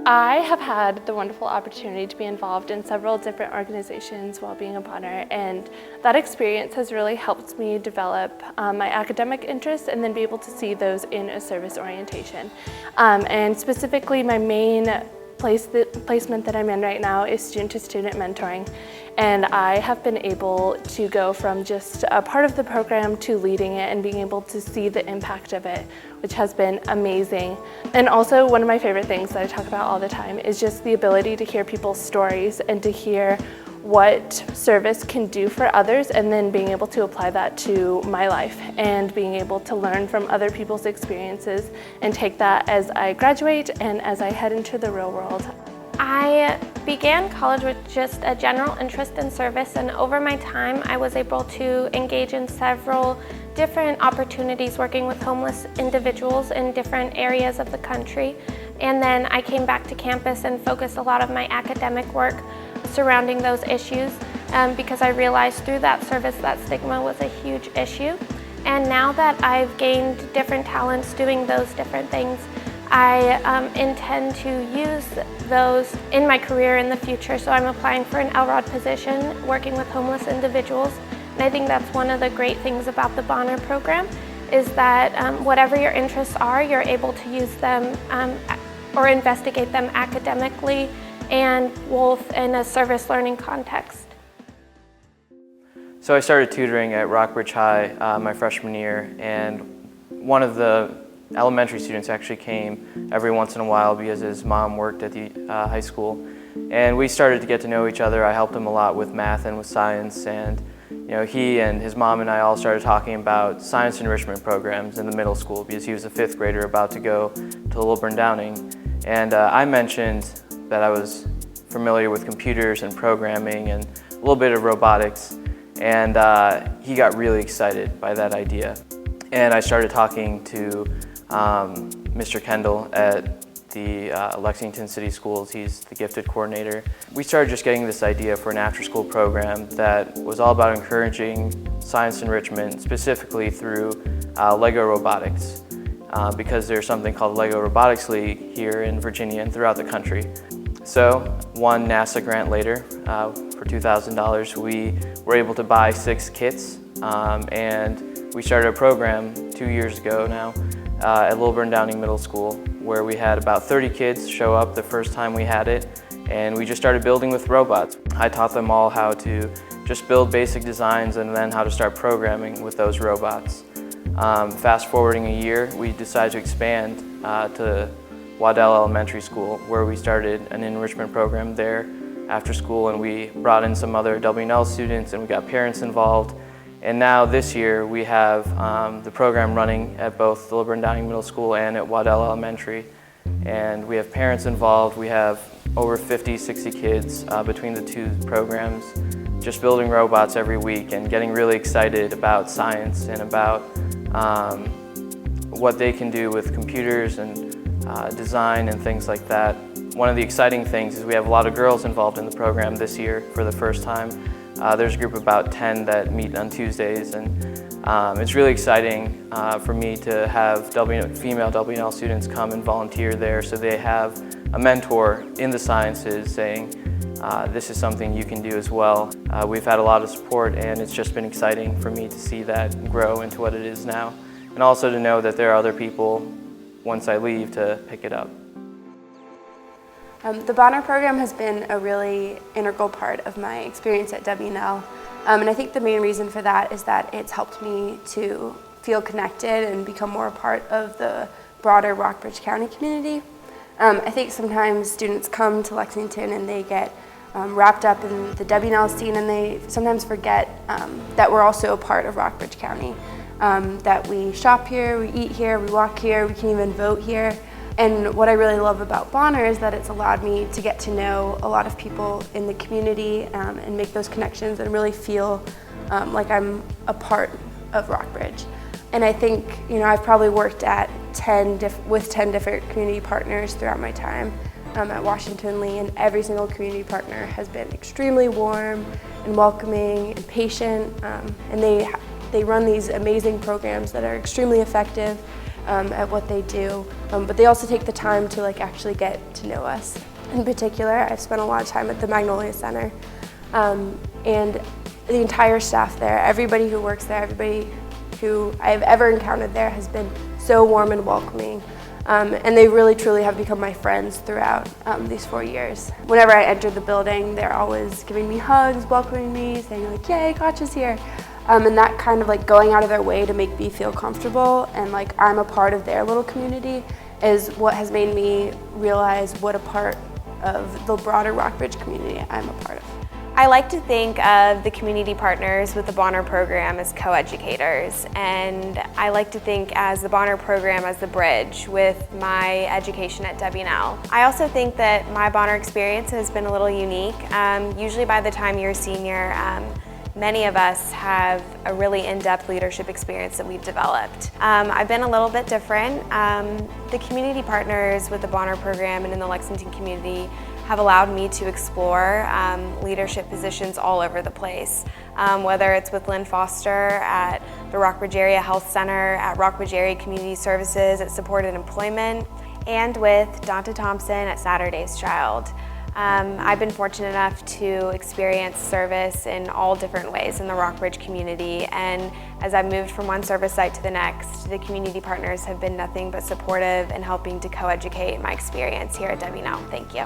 I have had the wonderful opportunity to be involved in several different organizations while being a Bonner, and that experience has really helped me develop my academic interests and then be able to see those in a service orientation. And specifically, my main placement that I'm in right now is student-to-student mentoring, and I have been able to go from just a part of the program to leading it and being able to see the impact of it, which has been amazing. And also, one of my favorite things that I talk about all the time is just the ability to hear people's stories and to hear what service can do for others, and then being able to apply that to my life and being able to learn from other people's experiences and take that as I graduate and as I head into the real world. I began college with just a general interest in service, and over my time I was able to engage in several different opportunities working with homeless individuals in different areas of the country. And then I came back to campus and focused a lot of my academic work surrounding those issues because I realized through that service that stigma was a huge issue. And now that I've gained different talents doing those different things, I intend to use those in my career in the future. So I'm applying for an LROD position working with homeless individuals. And I think that's one of the great things about the Bonner program is that whatever your interests are, you're able to use them or investigate them academically and both in a service learning context. So I started tutoring at Rockbridge High my freshman year, and one of the elementary students actually came every once in a while because his mom worked at the high school, and we started to get to know each other. I helped him a lot with math and with science, and he and his mom and I all started talking about science enrichment programs in the middle school because he was a 5th grader about to go to Lilburn Downing. And I mentioned that I was familiar with computers and programming and a little bit of robotics, and he got really excited by that idea. And I started talking to Mr. Kendall at the Lexington City Schools. He's the gifted coordinator. We started just getting this idea for an after-school program that was all about encouraging science enrichment, specifically through Lego robotics. Because there's something called Lego Robotics League here in Virginia and throughout the country. So, one NASA grant later, for $2,000, we were able to buy 6 kits, and we started a program 2 years ago now at Lilburn Downing Middle School, where we had about 30 kids show up the first time we had it, and we just started building with robots. I taught them all how to just build basic designs and then how to start programming with those robots. Fast forwarding a year, we decided to expand to Waddell Elementary School, where we started an enrichment program there after school, and we brought in some other W&L students and we got parents involved. And now this year we have the program running at both the Lilburn Downing Middle School and at Waddell Elementary. And we have parents involved. We have over 50, 60 kids between the 2 programs, just building robots every week and getting really excited about science and about what they can do with computers and design and things like that. One of the exciting things is we have a lot of girls involved in the program this year for the first time. There's a group of about 10 that meet on Tuesdays, and it's really exciting for me to have female W&L students come and volunteer there so they have a mentor in the sciences saying, this is something you can do as well. We've had a lot of support, and it's just been exciting for me to see that grow into what it is now, and also to know that there are other people once I leave to pick it up. The Bonner program has been a really integral part of my experience at W&L, and I think the main reason for that is that it's helped me to feel connected and become more a part of the broader Rockbridge County community. I think sometimes students come to Lexington and they get wrapped up in the W&L scene, and they sometimes forget that we're also a part of Rockbridge County, that we shop here, we eat here, we walk here, we can even vote here. And what I really love about Bonner is that it's allowed me to get to know a lot of people in the community and make those connections and really feel like I'm a part of Rockbridge. And I think, I've probably worked at with 10 different community partners throughout my time at Washington Lee, and every single community partner has been extremely warm and welcoming and patient, and they they run these amazing programs that are extremely effective at what they do, but they also take the time to actually get to know us. In particular, I've spent a lot of time at the Magnolia Center, and the entire staff there, everybody who works there, everybody who I've ever encountered there has been so warm and welcoming. And they really truly have become my friends throughout these 4 years. Whenever I enter the building, they're always giving me hugs, welcoming me, saying yay, Gotcha's here. And that kind of going out of their way to make me feel comfortable and I'm a part of their little community is what has made me realize what a part of the broader Rockbridge community I'm a part of. I like to think of the community partners with the Bonner program as co-educators, and I like to think as the Bonner program as the bridge with my education at W&L. I also think that my Bonner experience has been a little unique. Usually by the time you're a senior, many of us have a really in-depth leadership experience that we've developed. I've been a little bit different. The community partners with the Bonner program and in the Lexington community have allowed me to explore leadership positions all over the place. Whether it's with Lynn Foster at the Rockbridge Area Health Center, at Rockbridge Area Community Services, at Supported Employment, and with Donta Thompson at Saturday's Child. I've been fortunate enough to experience service in all different ways in the Rockbridge community, and as I've moved from one service site to the next, the community partners have been nothing but supportive in helping to co-educate my experience here at W&L. Thank you.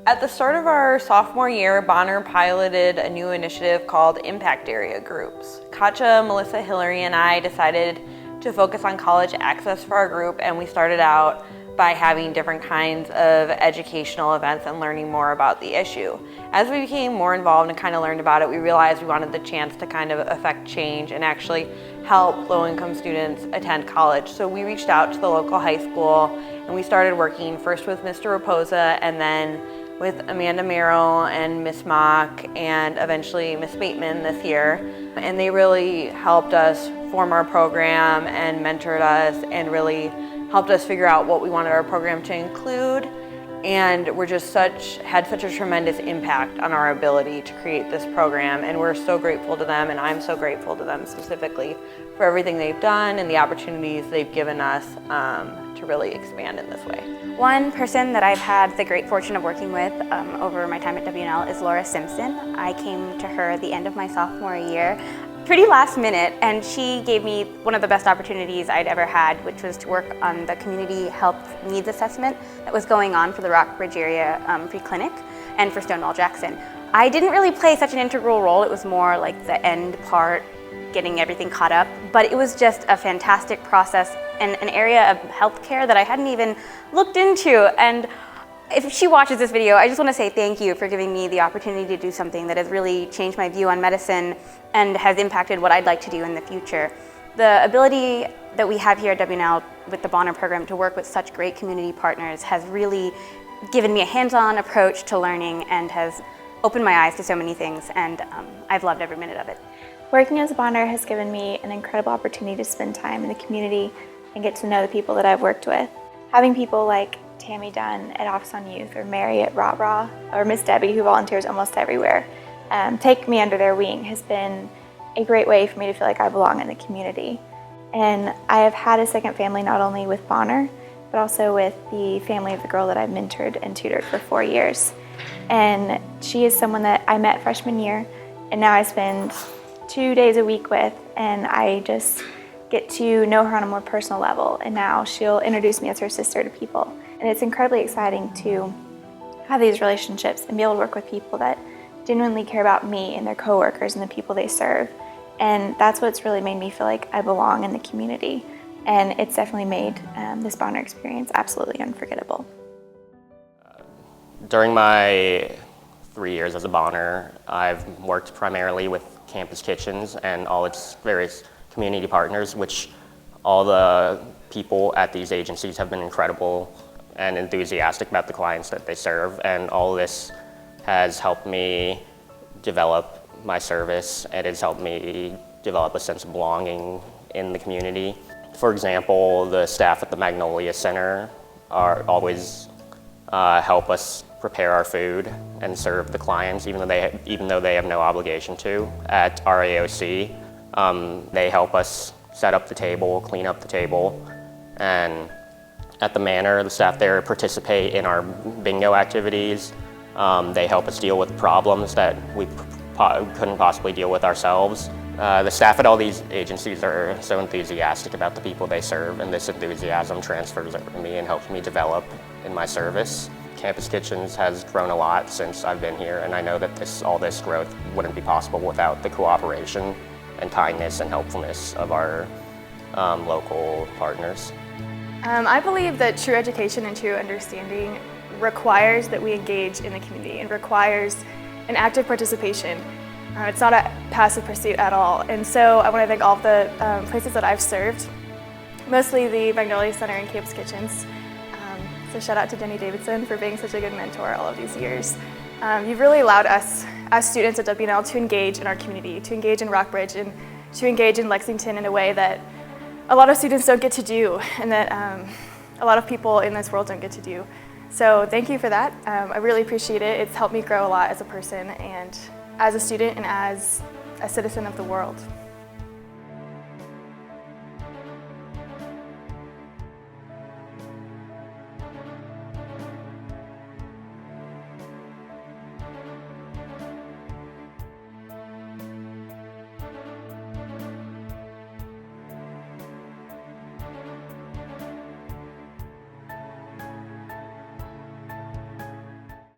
At the start of our sophomore year, Bonner piloted a new initiative called Impact Area Groups. Katja, Melissa, Hillary, and I decided to focus on college access for our group, and we started out by having different kinds of educational events and learning more about the issue. As we became more involved and kind of learned about it, we realized we wanted the chance to kind of affect change and actually help low-income students attend college. So we reached out to the local high school and we started working first with Mr. Raposa and then with Amanda Merrill and Miss Mock and eventually Miss Bateman this year. And they really helped us form our program and mentored us and really helped us figure out what we wanted our program to include. And we're just had such a tremendous impact on our ability to create this program. And we're so grateful to them, and I'm so grateful to them specifically for everything they've done and the opportunities they've given us to really expand in this way. One person that I've had the great fortune of working with over my time at W&L is Laura Simpson. I came to her at the end of my sophomore year, pretty last minute, and she gave me one of the best opportunities I'd ever had, which was to work on the community health needs assessment that was going on for the Rockbridge Area Free Clinic and for Stonewall Jackson. I didn't really play such an integral role. It was more like the end part, getting everything caught up, but it was just a fantastic process and an area of healthcare that I hadn't even looked into. And if she watches this video, I just want to say thank you for giving me the opportunity to do something that has really changed my view on medicine and has impacted what I'd like to do in the future. The ability that we have here at W&L with the Bonner program to work with such great community partners has really given me a hands-on approach to learning and has opened my eyes to so many things, and I've loved every minute of it. Working as a Bonner has given me an incredible opportunity to spend time in the community and get to know the people that I've worked with. Having people like Tammy Dunn at Office on Youth, or Mary at Rah Rah, or Miss Debbie, who volunteers almost everywhere, take me under their wing has been a great way for me to feel like I belong in the community. And I have had a second family not only with Bonner, but also with the family of the girl that I've mentored and tutored for 4 years. And she is someone that I met freshman year, and now I spend 2 days a week with, and I just get to know her on a more personal level, and now she'll introduce me as her sister to people. And it's incredibly exciting to have these relationships and be able to work with people that genuinely care about me and their coworkers and the people they serve. And that's what's really made me feel like I belong in the community. And it's definitely made this Bonner experience absolutely unforgettable. During my 3 years as a Bonner, I've worked primarily with Campus Kitchens and all its various community partners, which all the people at these agencies have been incredible and enthusiastic about the clients that they serve. And all this has helped me develop my service, and it's helped me develop a sense of belonging in the community. For example, the staff at the Magnolia Center are always help us prepare our food and serve the clients, even though they have no obligation to. At RAOC, they help us set up the table, clean up the table, and at the Manor, the staff there participate in our bingo activities. They help us deal with problems that we couldn't possibly deal with ourselves. The staff at all these agencies are so enthusiastic about the people they serve, and this enthusiasm transfers over to me and helps me develop in my service. Campus Kitchens has grown a lot since I've been here, and I know that all this growth wouldn't be possible without the cooperation and kindness and helpfulness of our local partners. I believe that true education and true understanding requires that we engage in the community and requires an active participation. It's not a passive pursuit at all. And so I want to thank all of the places that I've served, mostly the Magnolia Center and Campus Kitchens. So shout out to Jenny Davidson for being such a good mentor all of these years. You've really allowed us as students at WNL to engage in our community, to engage in Rockbridge, and to engage in Lexington in a way that a lot of students don't get to do, and that a lot of people in this world don't get to do. So thank you for that. I really appreciate it. It's helped me grow a lot as a person and as a student and as a citizen of the world.